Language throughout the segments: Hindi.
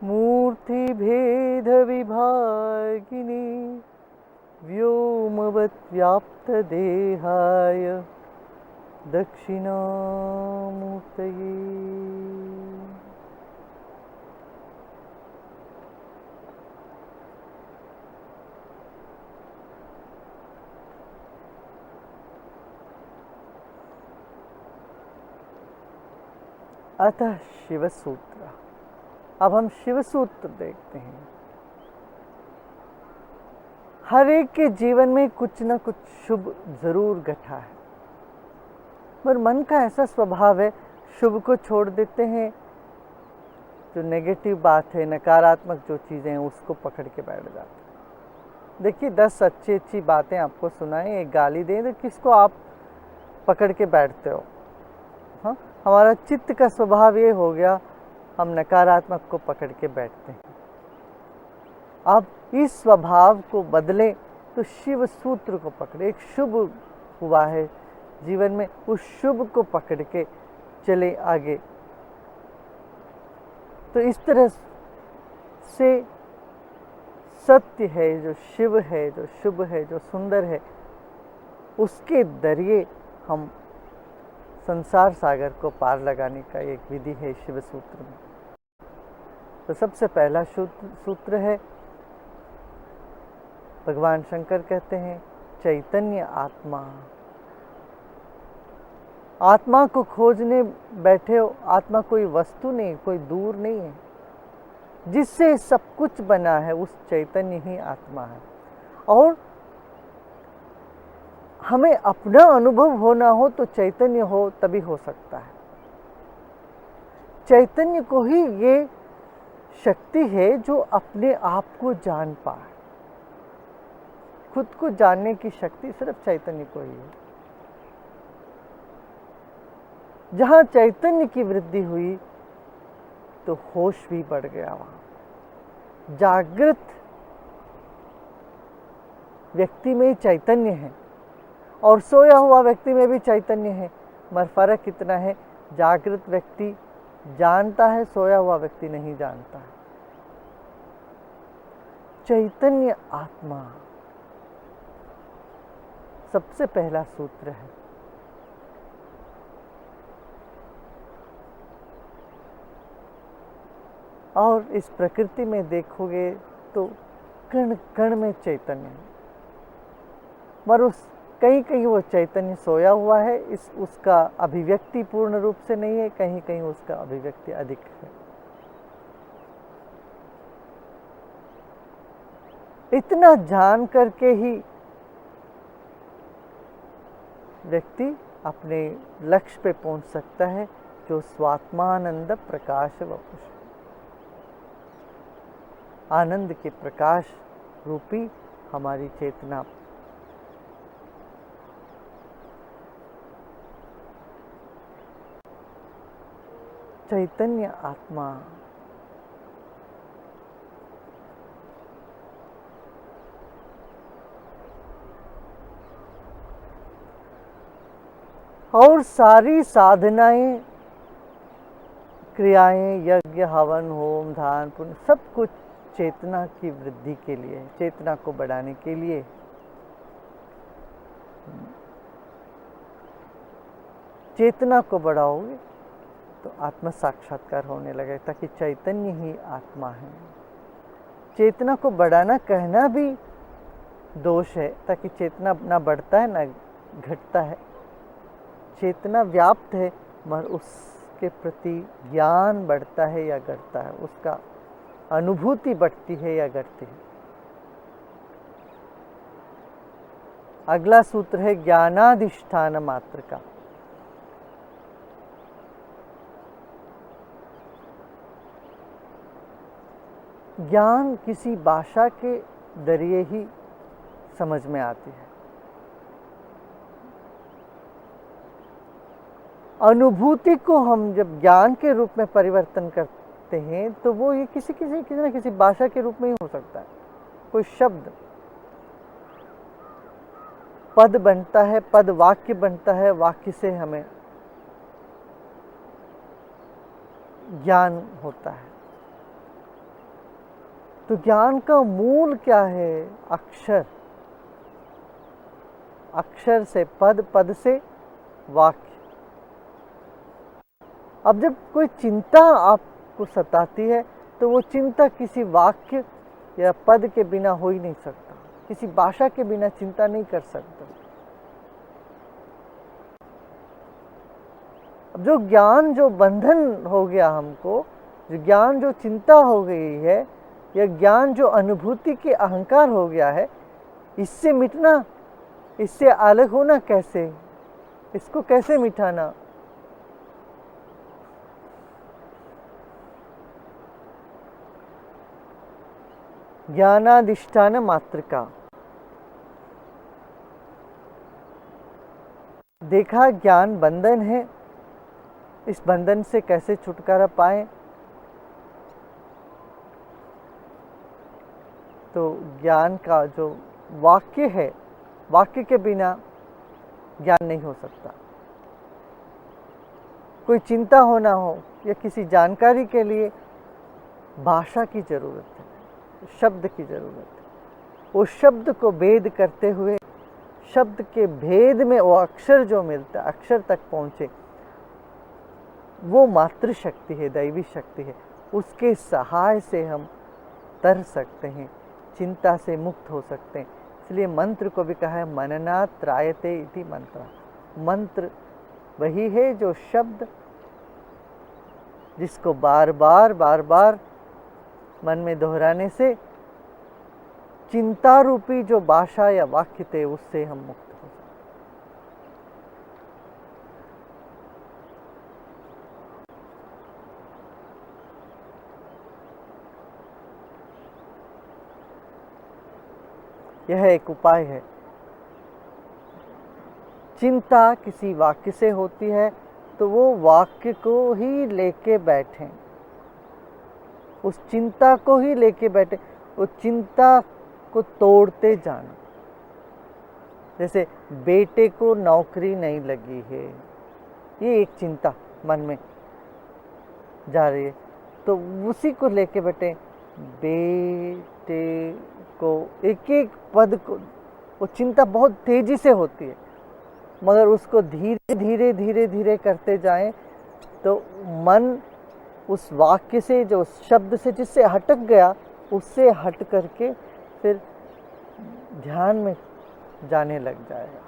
मूर्ति भेद विभागिनी व्योमवत् व्याप्त देहाय दक्षिणामूर्तये। अतः शिव सूत्र। अब हम शिव सूत्र देखते हैं। हर एक के जीवन में कुछ न कुछ शुभ जरूर घटा है, पर मन का ऐसा स्वभाव है, शुभ को छोड़ देते हैं, जो नेगेटिव बात है, नकारात्मक जो चीज़ें हैं उसको पकड़ के बैठ जाते हैं। देखिए 10 अच्छी बातें आपको सुनाएं, एक गाली दें तो किसको आप पकड़ के बैठते हो? हाँ, हमारा चित्त का स्वभाव ये हो गया, हम नकारात्मक को पकड़ के बैठते हैं। अब इस स्वभाव को बदलें तो शिव सूत्र को पकड़े। एक शुभ हुआ है जीवन में, उस शुभ को पकड़ के चले आगे। तो इस तरह से सत्य है, जो शिव है, जो शुभ है, जो सुंदर है, उसके जरिए हम संसार सागर को पार लगाने का एक विधि है शिव सूत्र में। तो सबसे पहला सूत्र है, भगवान शंकर कहते हैं चैतन्य आत्मा। आत्मा को खोजने बैठे हो, आत्मा कोई वस्तु नहीं, कोई दूर नहीं है, जिससे सब कुछ बना है उस चैतन्य ही आत्मा है। और हमें अपना अनुभव होना हो तो चैतन्य हो तभी हो सकता है। चैतन्य को ही ये शक्ति है जो अपने आप को जान पाए। खुद को जानने की शक्ति सिर्फ चैतन्य को ही है। जहाँ चैतन्य की वृद्धि हुई तो होश भी बढ़ गया। वहाँ जागृत व्यक्ति में चैतन्य है और सोया हुआ व्यक्ति में भी चैतन्य है, मगर फर्क इतना है, जागृत व्यक्ति जानता है, सोया हुआ व्यक्ति नहीं जानता है। चैतन्य आत्मा सबसे पहला सूत्र है। और इस प्रकृति में देखोगे तो कण कण में चैतन्य है, मगर उस कहीं कहीं वो चैतन्य सोया हुआ है, उसका अभिव्यक्ति पूर्ण रूप से नहीं है, कहीं कहीं उसका अभिव्यक्ति अधिक है। इतना जान करके ही व्यक्ति अपने लक्ष्य पे पहुंच सकता है, जो स्वात्मानंद प्रकाश वपुष, आनंद के प्रकाश रूपी हमारी चेतना। चैतन्य आत्मा और सारी साधनाएं, क्रियाएं, यज्ञ, हवन, होम, दान, पुण्य, सब कुछ चेतना की वृद्धि के लिए, चेतना को बढ़ाने के लिए। चेतना को बढ़ाओगे तो आत्म साक्षात्कार होने लगे, ताकि चैतन्य ही आत्मा है। चेतना को बढ़ाना कहना भी दोष है, ताकि चेतना ना बढ़ता है ना घटता है। चेतना व्याप्त है, मगर उसके प्रति ज्ञान बढ़ता है या घटता है, उसका अनुभूति बढ़ती है या घटती है। अगला सूत्र है ज्ञानाधिष्ठान मात्र का। ज्ञान किसी भाषा के जरिए ही समझ में आती है। अनुभूति को हम जब ज्ञान के रूप में परिवर्तन करते हैं तो वो ये किसी न किसी भाषा के रूप में ही हो सकता है। कोई शब्द पद बनता है, पद वाक्य बनता है, वाक्य से हमें ज्ञान होता है। तो ज्ञान का मूल क्या है? अक्षर, अक्षर से पद, पद से वाक्य। अब जब कोई चिंता आपको सताती है तो वो चिंता किसी वाक्य या पद के बिना हो ही नहीं सकता, किसी भाषा के बिना चिंता नहीं कर सकता। अब जो ज्ञान, जो बंधन हो गया हमको, जो ज्ञान, जो चिंता हो गई है, या ज्ञान जो अनुभूति के अहंकार हो गया है, इससे मिटना, इससे अलग होना कैसे? इसको कैसे मिटाना? ज्ञानाधिष्ठान मात्रका। देखा ज्ञान बंधन है, इस बंधन से कैसे छुटकारा पाए? तो ज्ञान का जो वाक्य है, वाक्य के बिना ज्ञान नहीं हो सकता। कोई चिंता होना हो या किसी जानकारी के लिए भाषा की जरूरत है, शब्द की जरूरत है। वो शब्द को भेद करते हुए, शब्द के भेद में वो अक्षर जो मिलता है, अक्षर तक पहुंचे, वो मातृ शक्ति है, दैवी शक्ति है। उसके सहाय से हम तर सकते हैं, चिंता से मुक्त हो सकते हैं। इसलिए मंत्र को भी कहा है मननात् त्रायते इति मंत्र। मंत्र वही है जो शब्द, जिसको बार बार मन में दोहराने से चिंता रूपी जो भाषा या वाक्य थे उससे हम मुक्त हो सकते। यह एक उपाय है। चिंता किसी वाक्य से होती है तो वो वाक्य को ही लेके बैठें, उस चिंता को ही लेके बैठे, उस चिंता को तोड़ते जाना। जैसे बेटे को नौकरी नहीं लगी है, ये एक चिंता मन में जा रही है, तो उसी को लेके बैठे, बेटे को, एक एक पद को। वो चिंता बहुत तेजी से होती है, मगर उसको धीरे धीरे धीरे धीरे करते जाएं तो मन उस वाक्य से, जो शब्द से जिससे हटक गया, उससे हट करके फिर ध्यान में जाने लग जाएगा।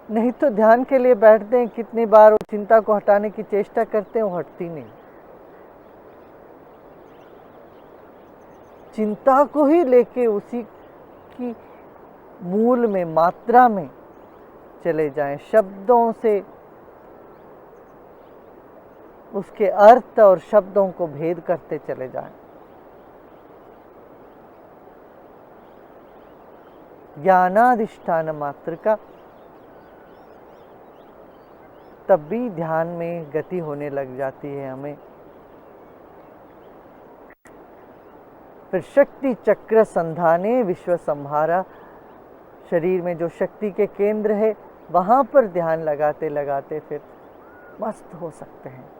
नहीं तो ध्यान के लिए बैठते हैं, कितनी बार वो चिंता को हटाने की चेष्टा करते हैं, वो हटती नहीं। चिंता को ही लेके उसी की मूल में, मात्रा में चले जाएं, शब्दों से उसके अर्थ और शब्दों को भेद करते चले जाएं। ज्ञानाधिष्ठान मात्र का, तब भी ध्यान में गति होने लग जाती है हमें। फिर शक्ति चक्र संधाने विश्व संहारा, शरीर में जो शक्ति के केंद्र है वहां पर ध्यान लगाते लगाते फिर मस्त हो सकते हैं।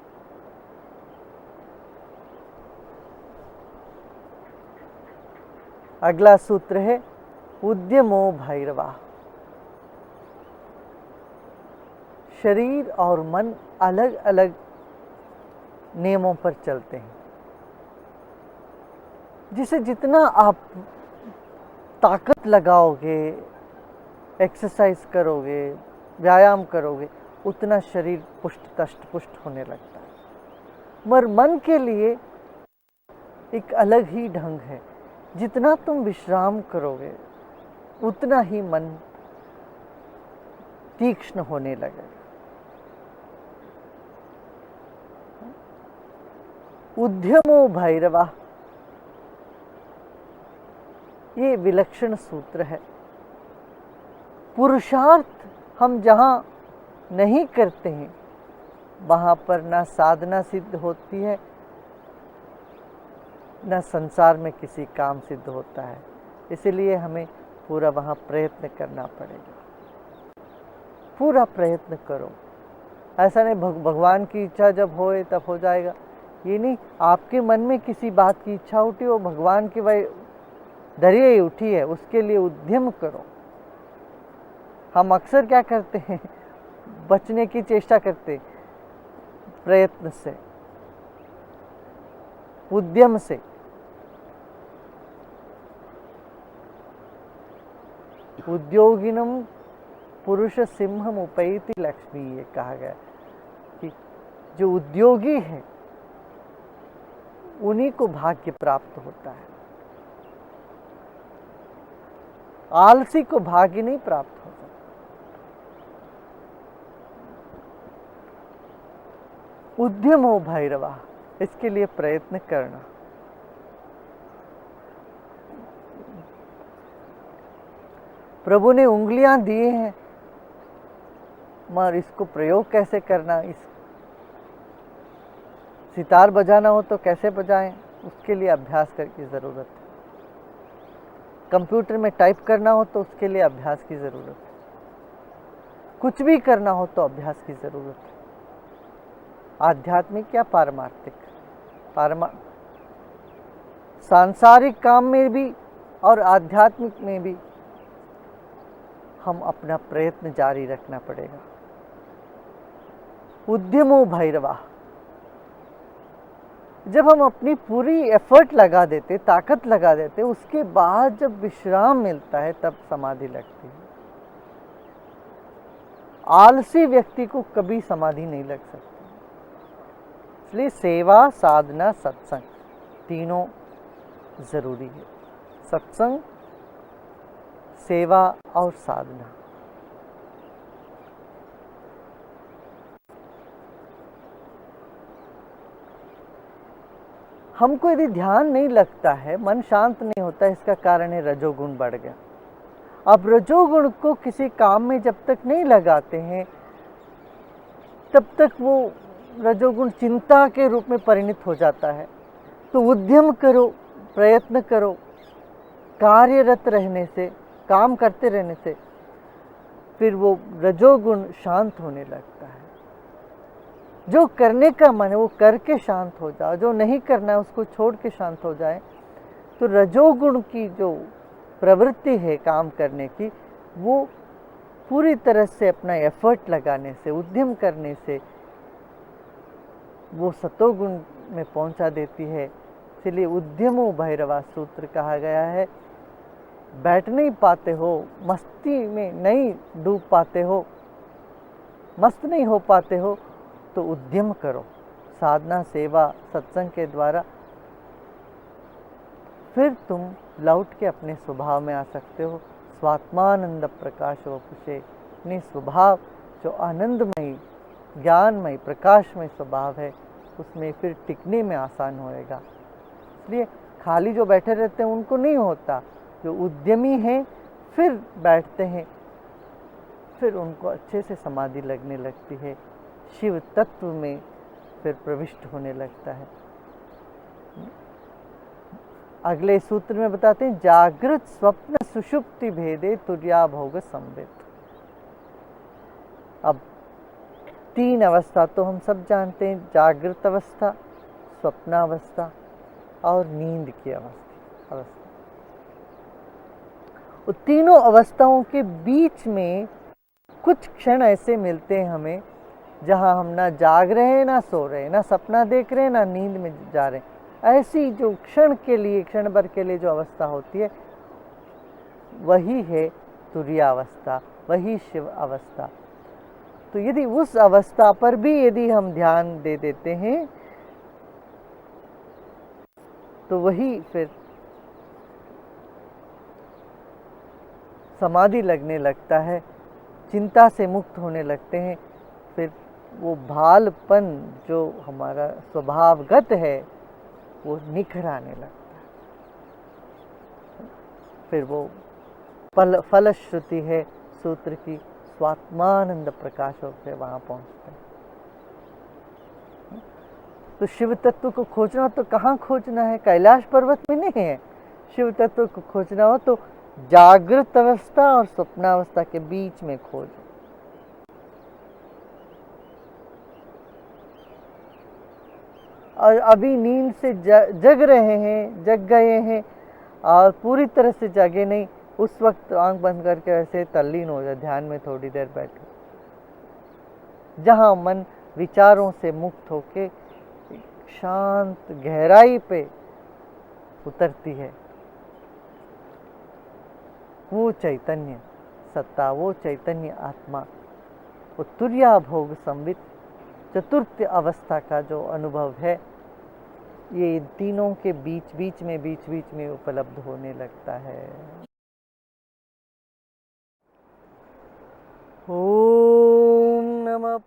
अगला सूत्र है उद्यमो भैरवा। शरीर और मन अलग अलग नियमों पर चलते हैं, जिसे जितना आप ताकत लगाओगे, एक्सरसाइज करोगे, व्यायाम करोगे, उतना शरीर पुष्ट तष्ट पुष्ट होने लगता है। मगर मन के लिए एक अलग ही ढंग है। जितना तुम विश्राम करोगे उतना ही मन तीक्ष्ण होने लगेगा। उद्यमो भैरवा, ये विलक्षण सूत्र है। पुरुषार्थ हम जहाँ नहीं करते हैं वहाँ पर ना साधना सिद्ध होती है, न संसार में किसी काम सिद्ध होता है। इसलिए हमें पूरा वहाँ प्रयत्न करना पड़ेगा। पूरा प्रयत्न करो। ऐसा नहीं भगवान की इच्छा जब होए तब हो जाएगा, ये नहीं आपके मन में किसी बात की इच्छा उठी हो, भगवान की वह दरिया उठी है, उसके लिए उद्यम करो। हम अक्सर क्या करते हैं, बचने की चेष्टा करते, प्रयत्न से, उद्यम से। उद्योगिनम पुरुष सिंहम उपैति लक्ष्मी, ये कहा गया कि जो उद्योगी है उन्हीं को भाग्य प्राप्त होता है, आलसी को भाग्य नहीं प्राप्त होता। उद्यम हो भैरवा, इसके लिए प्रयत्न करना। प्रभु ने उंगलियां दिए हैं, मगर इसको प्रयोग कैसे करना, इस सितार बजाना हो तो कैसे बजाएं, उसके लिए अभ्यास की ज़रूरत है। कंप्यूटर में टाइप करना हो तो उसके लिए अभ्यास की ज़रूरत है। कुछ भी करना हो तो अभ्यास की ज़रूरत है। आध्यात्मिक या पारमार्थिक, सांसारिक काम में भी और आध्यात्मिक में भी हम अपना प्रयत्न जारी रखना पड़ेगा। उद्यमो भैरवा, जब हम अपनी पूरी एफर्ट लगा देते, ताकत लगा देते, उसके बाद जब विश्राम मिलता है तब समाधि लगती है। आलसी व्यक्ति को कभी समाधि नहीं लग सकती। इसलिए सेवा, साधना, सत्संग तीनों जरूरी है। सत्संग, सेवा और साधना। हमको यदि ध्यान नहीं लगता है, मन शांत नहीं होता, इसका कारण है रजोगुण बढ़ गया। अब रजोगुण को किसी काम में जब तक नहीं लगाते हैं तब तक वो रजोगुण चिंता के रूप में परिणत हो जाता है। तो उद्यम करो, प्रयत्न करो, कार्यरत रहने से, काम करते रहने से फिर वो रजोगुण शांत होने लगता है। जो करने का मन है वो करके शांत हो जाओ, जो नहीं करना है उसको छोड़ के शांत हो जाए। तो रजोगुण की जो प्रवृत्ति है काम करने की, वो पूरी तरह से अपना एफर्ट लगाने से, उद्यम करने से वो सतोगुण में पहुंचा देती है। इसलिए उद्यमो भैरवा सूत्र कहा गया है। बैठ नहीं पाते हो, मस्ती में नहीं डूब पाते हो, मस्त नहीं हो पाते हो, तो उद्यम करो साधना, सेवा, सत्संग के द्वारा। फिर तुम लौट के अपने स्वभाव में आ सकते हो। स्वात्मानंद प्रकाश वपुषे, अपने स्वभाव जो आनंदमयी, ज्ञानमय, प्रकाशमय स्वभाव है, उसमें फिर टिकने में आसान होएगा। इसलिए खाली जो बैठे रहते हैं उनको नहीं होता, जो उद्यमी हैं फिर बैठते हैं, फिर उनको अच्छे से समाधि लगने लगती है, शिव तत्व में फिर प्रविष्ट होने लगता है। अगले सूत्र में बताते हैं, जागृत स्वप्न सुषुप्ति भेदे तुर्या भोग संवित। अब तीन अवस्था तो हम सब जानते हैं, जागृत अवस्था, स्वप्नावस्था और नींद की अवस्था। तीनों अवस्थाओं के बीच में कुछ क्षण ऐसे मिलते हैं हमें जहां हम ना जाग रहे हैं, ना सो रहे हैं, ना सपना देख रहे हैं, ना नींद में जा रहे हैं। ऐसी जो क्षण के लिए, क्षण भर के लिए जो अवस्था होती है, वही है तुर्यावस्था, वही शिव अवस्था। तो यदि उस अवस्था पर भी यदि हम ध्यान दे देते हैं तो वही फिर समाधि लगने लगता है, चिंता से मुक्त होने लगते हैं। फिर वो भालपन जो हमारा स्वभावगत है वो निखर आने लगता है। फिर वो फलश्रुति है सूत्र की, स्वात्मानंद प्रकाश होकर वहां पहुंचते हैं। तो शिव तत्व को खोजना तो कहाँ खोजना है, कैलाश पर्वत में नहीं है। शिव तत्व को खोजना हो तो जागृत अवस्था और स्वप्नावस्था के बीच में खोजो। और अभी नींद से जग रहे हैं, जग गए हैं और पूरी तरह से जागे नहीं, उस वक्त आंख बंद करके ऐसे तल्लीन हो जाए, ध्यान में थोड़ी देर बैठो, जहाँ मन विचारों से मुक्त होके शांत गहराई पे उतरती है। वो चैतन्य सत्ता, वो चैतन्य आत्मा, वो तुर्या भोग संवित चतुर्थ अवस्था का जो अनुभव है, ये इन तीनों के बीच बीच में उपलब्ध होने लगता है। ओम नमः।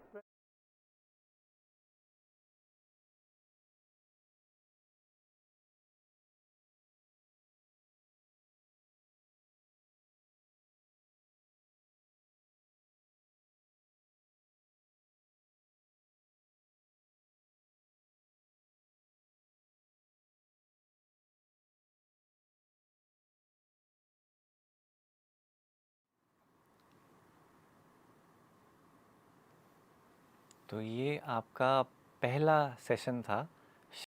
तो ये आपका पहला सेशन था